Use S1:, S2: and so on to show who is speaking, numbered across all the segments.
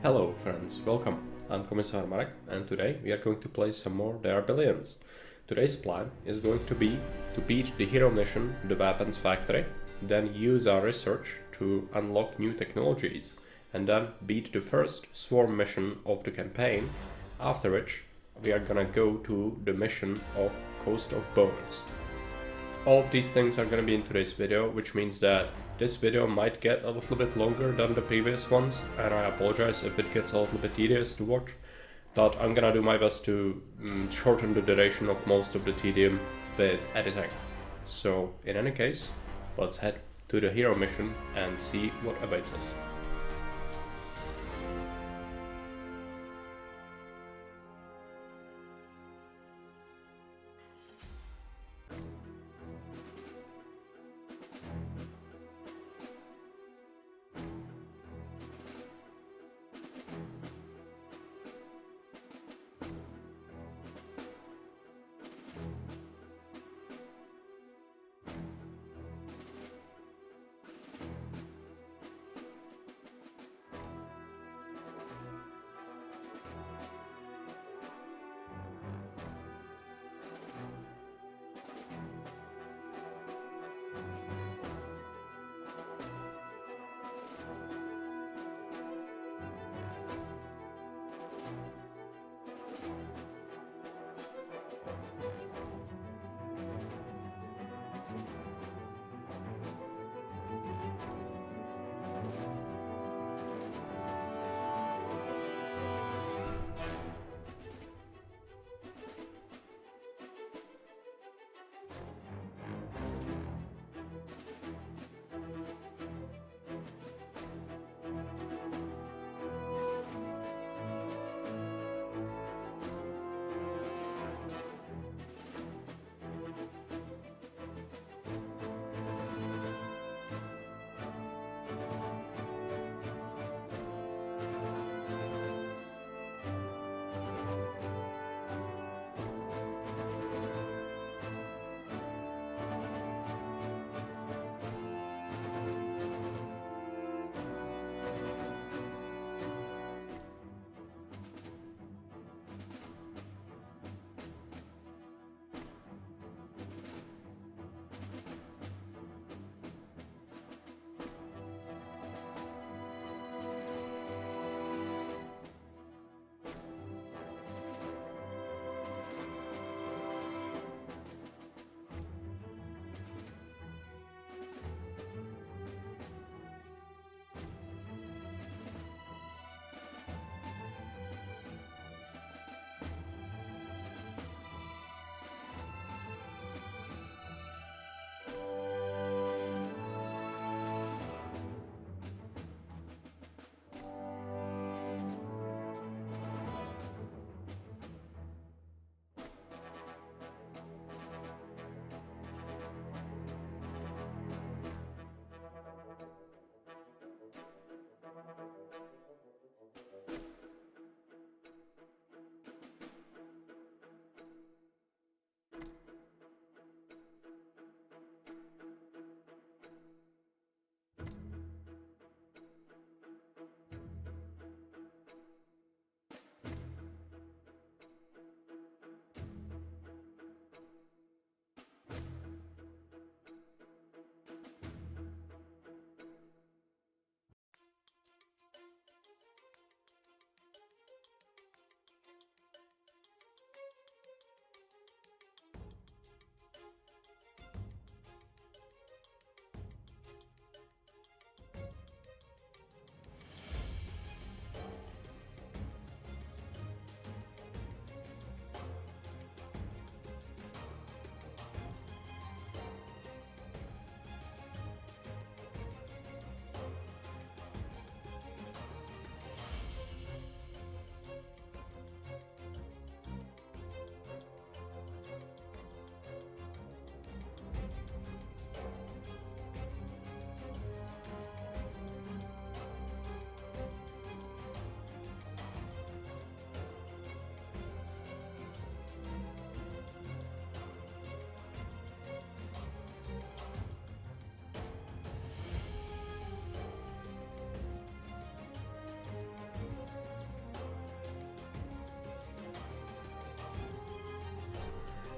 S1: Hello friends, welcome. I'm Commissar Marek and today we are going to play some more There Are Billions. Today's plan is going to be to beat the hero mission, the weapons factory, then use our research to unlock new technologies, and then beat the first swarm mission of the campaign, after which we are gonna go to the mission of Coast of Bones. All of these things are gonna be in today's video, which means that this video might get a little bit longer than the previous ones, and I apologize if it gets a little bit tedious to watch, but I'm gonna do my best to shorten the duration of most of the tedium with editing. So in any case, let's head to the hero mission and see what awaits us.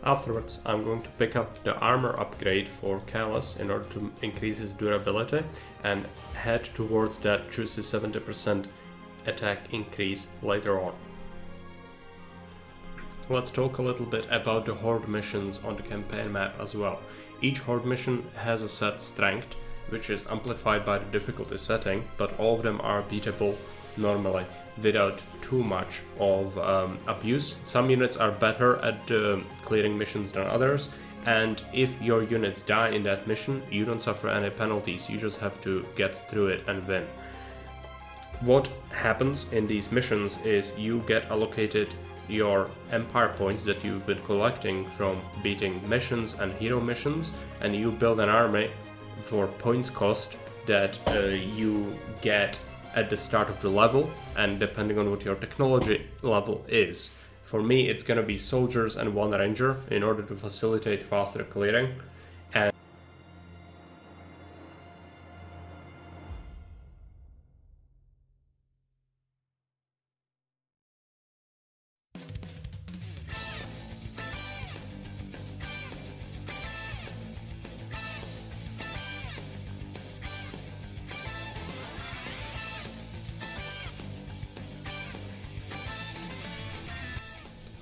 S1: Afterwards, I'm going to pick up the armor upgrade for Callus in order to increase his durability and head towards that juicy 70% attack increase later on. Let's talk a little bit about the horde missions on the campaign map as well. Each horde mission has a set strength, which is amplified by the difficulty setting, but all of them are beatable normally without too much of abuse. Some units are better at clearing missions than others, and if your units die in that mission, you don't suffer any penalties, you just have to get through it and win. What happens in these missions is you get allocated your empire points that you've been collecting from beating missions and hero missions, and you build an army for points cost that you get at the start of the level, and depending on what your technology level is. For me, it's gonna be soldiers and one ranger in order to facilitate faster clearing. And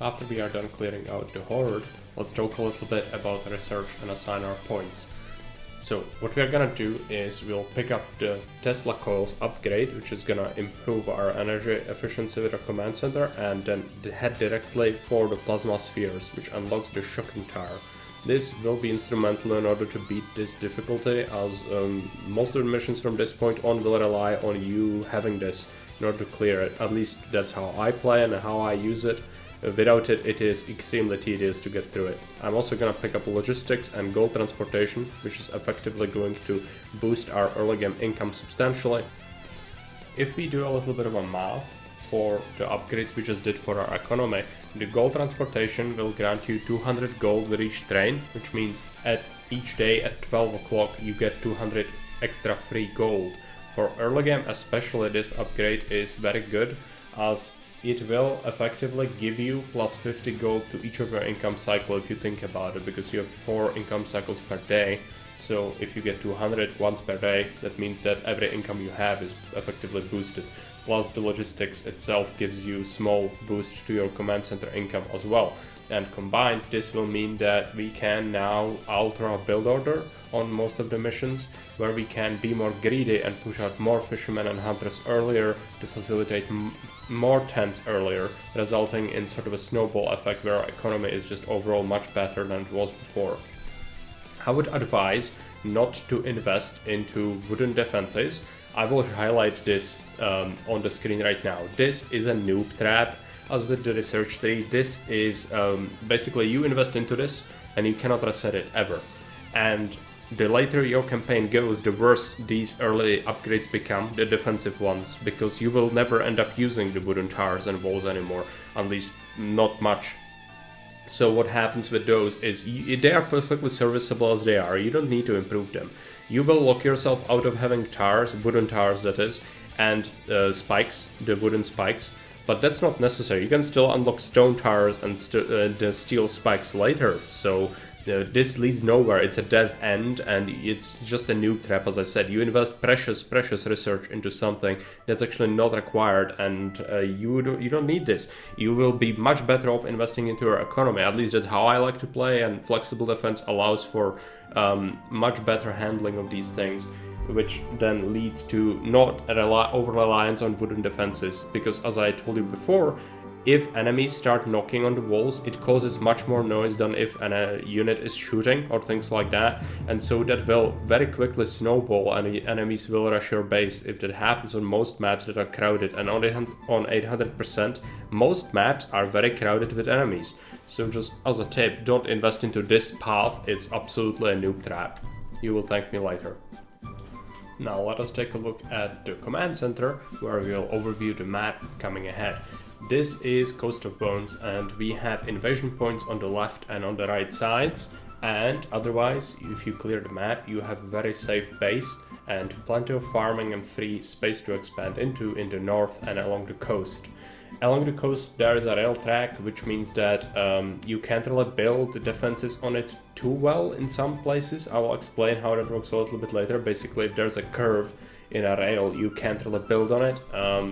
S1: after we are done clearing out the horde, let's talk a little bit about research and assign our points. So what we are gonna do is we'll pick up the Tesla coils upgrade, which is gonna improve our energy efficiency with our command center, and then head directly for the plasma spheres, which unlocks the shocking tower. This will be instrumental in order to beat this difficulty, as most of the missions from this point on will rely on you having this in order to clear it. At least that's how I play and how I use it. Without it, it is extremely tedious to get through it. I'm also going to pick up logistics and gold transportation, which is effectively going to boost our early game income substantially. If we do a little bit of a math for the upgrades we just did for our economy, the gold transportation will grant you 200 gold with each train, which means at each day at 12 o'clock you get 200 extra free gold. For early game especially, this upgrade is very good, as it will effectively give you plus 50 gold to each of your income cycle if you think about it, because you have 4 income cycles per day. So if you get 200 once per day, that means that every income you have is effectively boosted. Plus the logistics itself gives you small boost to your command center income as well. And combined, this will mean that we can now alter our build order on most of the missions, where we can be more greedy and push out more fishermen and hunters earlier to facilitate more tents earlier, resulting in sort of a snowball effect where our economy is just overall much better than it was before. I would advise not to invest into wooden defenses. I will highlight this on the screen right now. This is a noob trap. As with the research tree, this is basically you invest into this and you cannot reset it ever. And the later your campaign goes, the worse these early upgrades become, the defensive ones, because you will never end up using the wooden towers and walls anymore, at least not much. So what happens with those is they are perfectly serviceable as they are. You don't need to improve them. You will lock yourself out of having towers, wooden towers that is, and spikes, the wooden spikes. But that's not necessary. You can still unlock stone towers and the steel spikes later. So this leads nowhere. It's a dead end, and it's just a noob trap. As I said, you invest precious research into something that's actually not required, and you don't need this. You will be much better off investing into your economy. At least that's how I like to play, and flexible defense allows for much better handling of these things, which then leads to not over-reliance on wooden defenses, because as I told you before, if enemies start knocking on the walls, it causes much more noise than if a unit is shooting or things like that, and so that will very quickly snowball and the enemies will rush your base if that happens on most maps that are crowded. And on 800%, most maps are very crowded with enemies. So just as a tip, don't invest into this path, it's absolutely a noob trap. You will thank me later. Now let us take a look at the command center, where we'll overview the map coming ahead. This is Coast of Bones, and we have invasion points on the left and on the right sides, And otherwise, if you clear the map, you have a very safe base and plenty of farming and free space to expand into in the north and along the coast. Along the coast there is a rail track, which means that you can't really build the defenses on it too well in some places. I will explain how that works a little bit later. Basically, if there's a curve in a rail, you can't really build on it,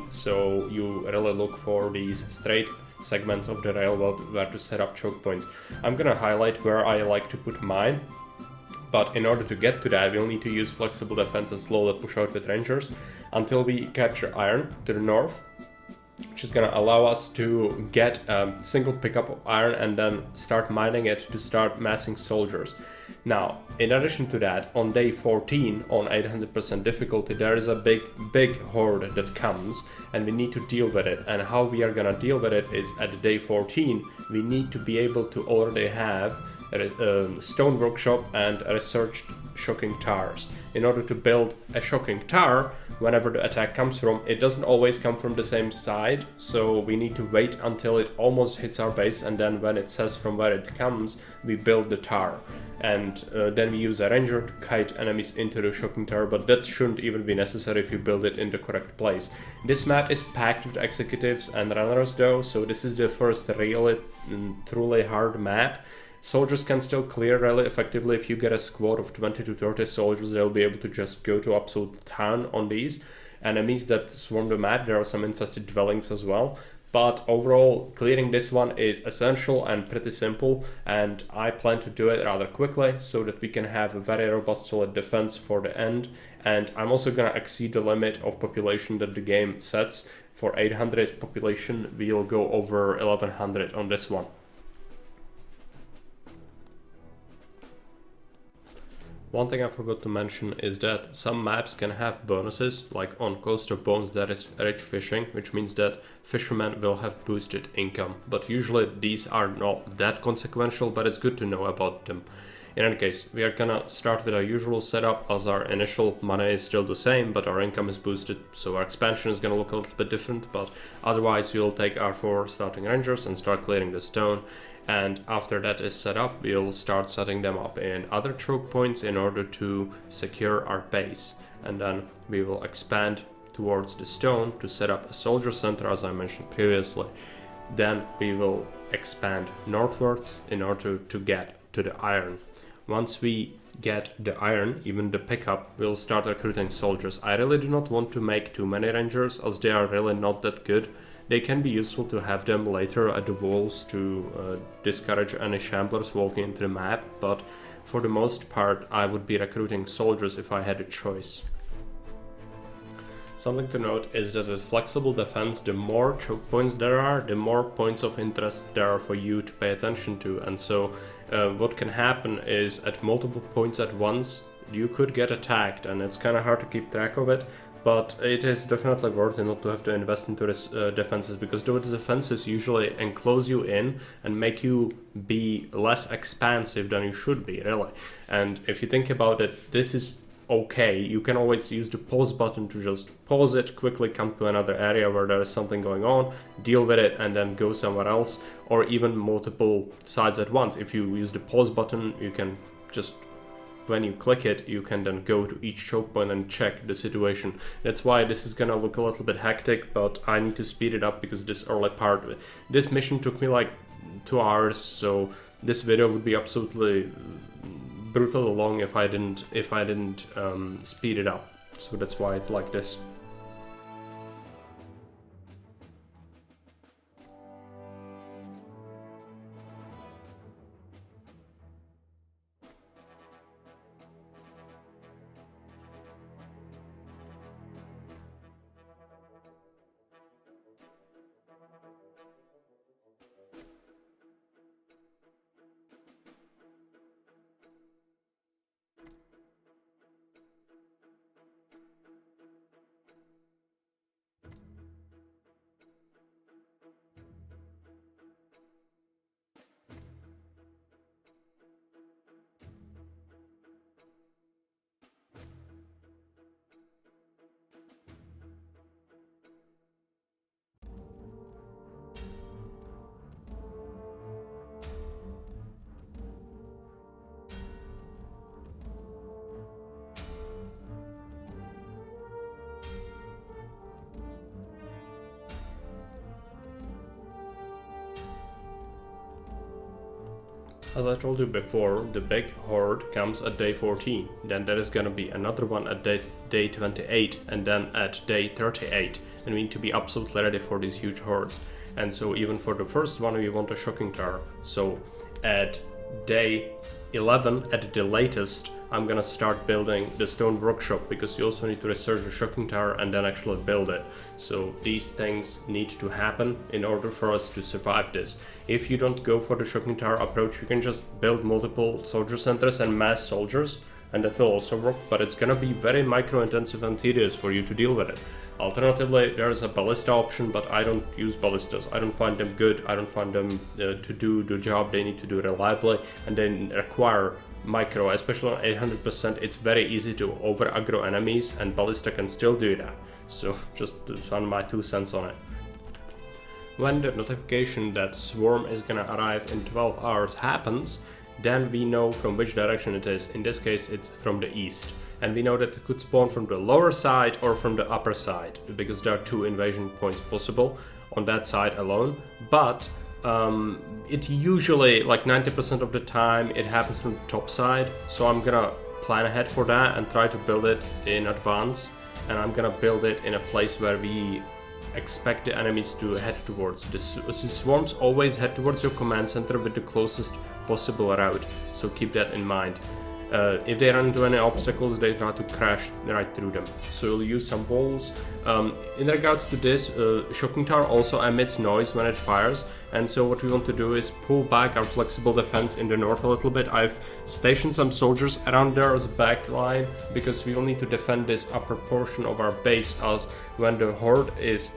S1: so you really look for these straight segments of the railroad where to set up choke points. I'm gonna highlight where I like to put mine, but in order to get to that, we'll need to use flexible defense and slowly push out with rangers until we capture iron to the north, which is gonna allow us to get a single pickup of iron and then start mining it to start massing soldiers. Now, in addition to that, on day 14 on 800% difficulty, there is a big horde that comes and we need to deal with it. And how we are gonna deal with it is at day 14, we need to be able to already have a stone workshop and researched shocking towers. In order to build a shocking tower, whenever the attack comes from, it doesn't always come from the same side, so we need to wait until it almost hits our base, and then when it says from where it comes, we build the tower. And then we use a ranger to kite enemies into the shocking tower, but that shouldn't even be necessary if you build it in the correct place. This map is packed with executives and runners though, so this is the first really truly hard map. Soldiers can still clear really effectively. If you get a squad of 20 to 30 soldiers, they'll be able to just go to absolute town on these enemies that swarm the map. There are some infested dwellings as well. But overall, clearing this one is essential and pretty simple, and I plan to do it rather quickly so that we can have a very robust solid defense for the end. And I'm also gonna exceed the limit of population that the game sets. For 800 population, we'll go over 1100 on this one. One thing I forgot to mention is that some maps can have bonuses, like on Coast of Bones there is rich fishing, which means that fishermen will have boosted income, but usually these are not that consequential, but it's good to know about them. In any case, we are gonna start with our usual setup, as our initial money is still the same, but our income is boosted, so our expansion is gonna look a little bit different, but otherwise we'll take our 4 starting rangers and start clearing the stone. And after that is set up, we'll start setting them up in other choke points in order to secure our base. And then we will expand towards the stone to set up a soldier center, as I mentioned previously. Then we will expand northwards in order to get to the iron. Once we get the iron, even the pickup, we'll start recruiting soldiers. I really do not want to make too many rangers, as they are really not that good. They can be useful to have them later at the walls to discourage any shamblers walking into the map, but for the most part I would be recruiting soldiers if I had a choice. Something to note is that with flexible defense, the more choke points there are, the more points of interest there are for you to pay attention to. And so what can happen is at multiple points at once, you could get attacked, and it's kind of hard to keep track of it. But it is definitely worth it not to have to invest into this defenses, because those defenses usually enclose you in and make you be less expansive than you should be, really. And if you think about it, this is okay. You can always use the pause button to just pause it, quickly come to another area where there is something going on, deal with it, and then go somewhere else, or even multiple sides at once. If you use the pause button, you can just, when you click it, you can then go to each choke point and check the situation. That's why this is gonna look a little bit hectic, but I need to speed it up because this early part, this mission took me like 2 hours, so this video would be absolutely brutally long if I didn't speed it up. So that's why it's like this. As I told you before, the big horde comes at day 14, then there is gonna be another one at day 28, and then at day 38, and we need to be absolutely ready for these huge hordes. And so even for the first one we want a shocking tower. So at day 11 at the latest, I'm gonna start building the stone workshop, because you also need to research the shocking tower and then actually build it. So these things need to happen in order for us to survive this. If you don't go for the shocking tower approach, you can just build multiple soldier centers and mass soldiers, and that will also work, but it's gonna be very micro intensive and tedious for you to deal with it. Alternatively, there's a ballista option, but I don't use ballistas. I don't find them good. I don't find them to do the job they need to do reliably, and they require micro, especially on 800%. It's very easy to over aggro enemies, and ballista can still do that. So just on my 2 cents on it. When the notification that swarm is gonna arrive in 12 hours happens, then we know from which direction it is. In this case, it's from the east. And we know that it could spawn from the lower side or from the upper side, because there are 2 invasion points possible on that side alone. But it usually, like 90% of the time, it happens from the top side. So I'm gonna plan ahead for that and try to build it in advance. And I'm gonna build it in a place where we expect the enemies to head towards. The swarms always head towards your command center with the closest possible route, so keep that in mind. If they run into any obstacles, they try to crash right through them. So you'll use some walls. In regards to this, shocking tower also emits noise when it fires, and so what we want to do is pull back our flexible defense in the north a little bit. I've stationed some soldiers around there as a back line, because we will need to defend this upper portion of our base, as when the horde is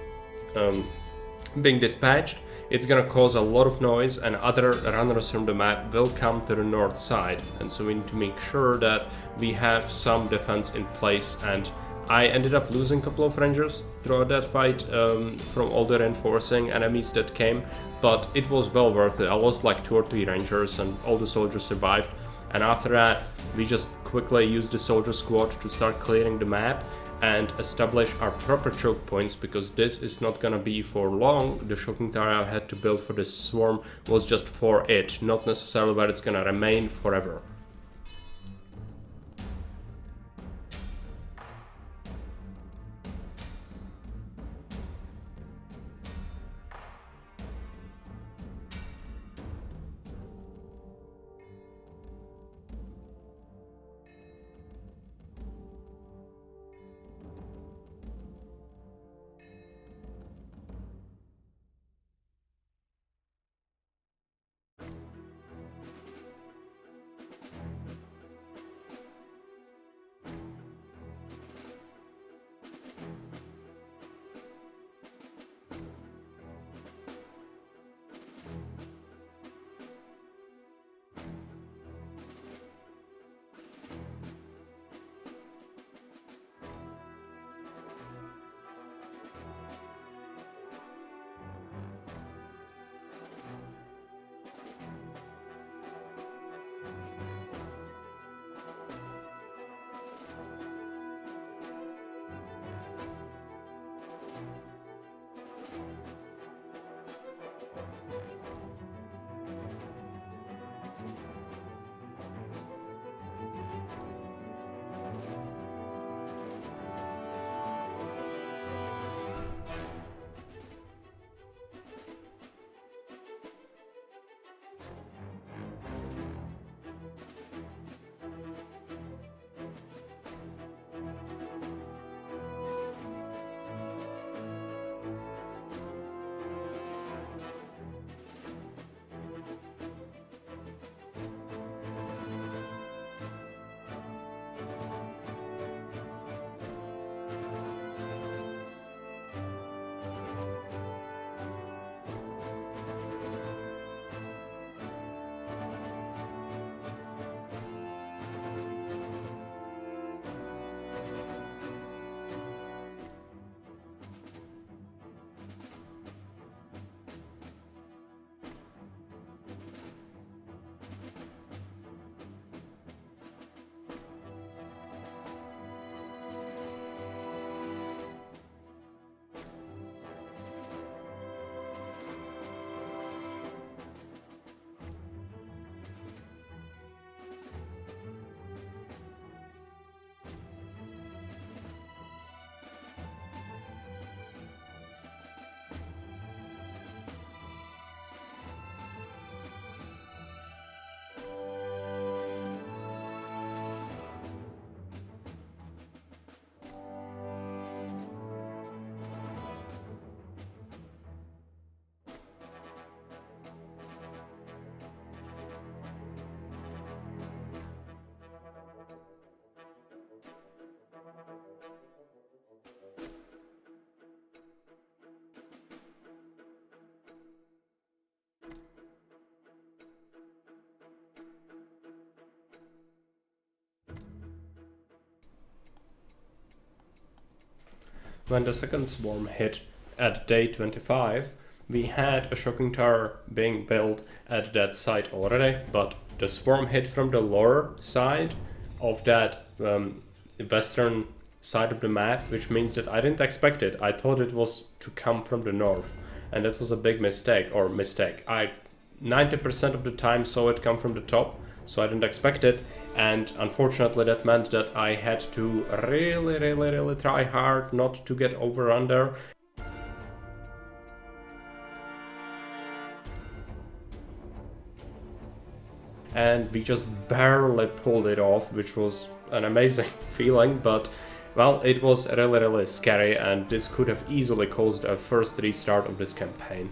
S1: being dispatched, it's gonna cause a lot of noise, and other runners from the map will come to the north side, and so we need to make sure that we have some defense in place. And I ended up losing a couple of rangers throughout that fight from all the reinforcing enemies that came, but it was well worth it. I lost like 2 or 3 rangers and all the soldiers survived, and after that we just quickly used the soldier squad to start clearing the map and establish our proper choke points, because this is not gonna be for long. The shocking tower I had to build for this swarm was just for it, not necessarily where it's gonna remain forever. when the second swarm hit at day 25, we had a shocking tower being built at that site already, but the swarm hit from the lower side of that western side of the map, which means that I didn't expect it. I thought it was to come from the north, and that was a big mistake. I 90% of the time saw it come from the top, so I didn't expect it, and unfortunately that meant that I had to really try hard not to get overrun there. And we just barely pulled it off, which was an amazing feeling, but well, it was really scary, and this could have easily caused a first restart of this campaign.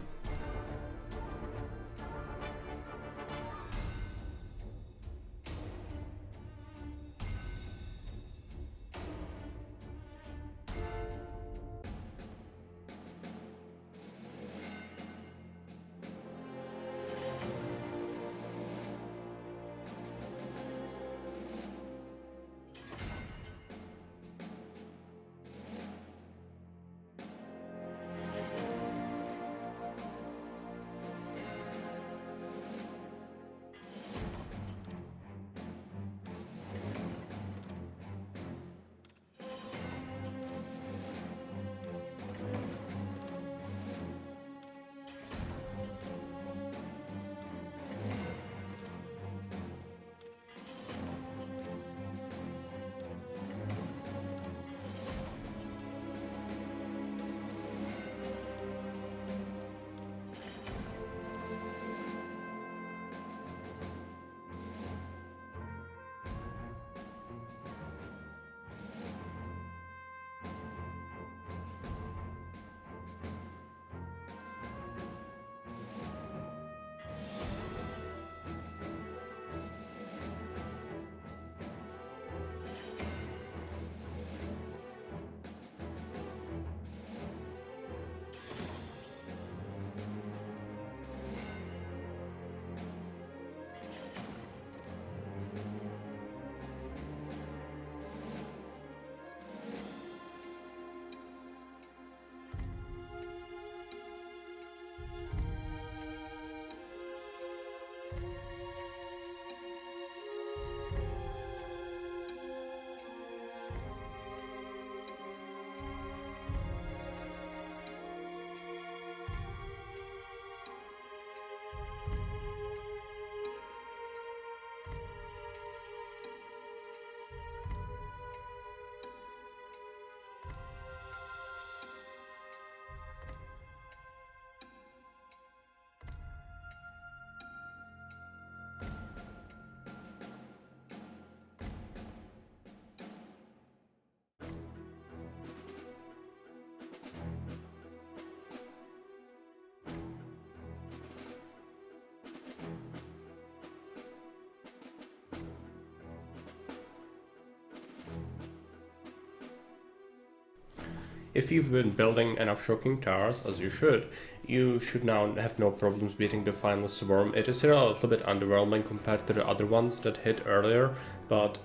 S1: If you've been building enough shocking towers, as you should now have no problems beating the final swarm. It is still a little bit underwhelming compared to the other ones that hit earlier, but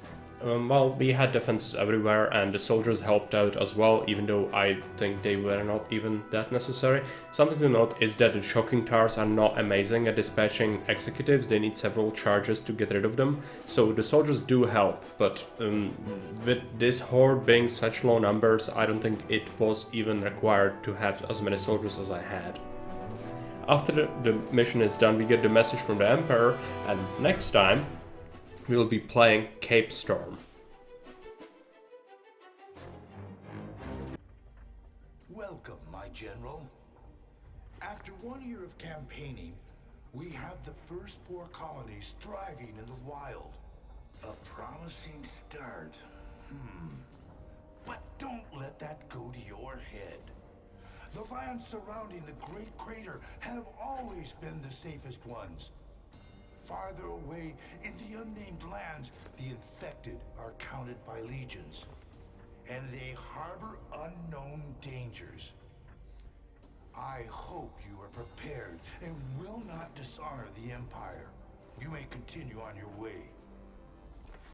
S1: well, we had defenses everywhere, and the soldiers helped out as well, even though I think they were not even that necessary. Something to note is that the shocking towers are not amazing at dispatching executives. They need several charges to get rid of them, so the soldiers do help, but with this horde being such low numbers, I don't think it was even required to have as many soldiers as I had. After the mission is done, we get the message from the Emperor, and next time we will be playing Cape Storm.
S2: Welcome, my general. After 1 year of campaigning, we have the first 4 colonies thriving in the wild. A promising start. But don't let that go to your head. The lands surrounding the Great Crater have always been the safest ones. Farther away, in the unnamed lands, the infected are counted by legions, and they harbor unknown dangers. I hope you are prepared and will not dishonor the Empire. You may continue on your way.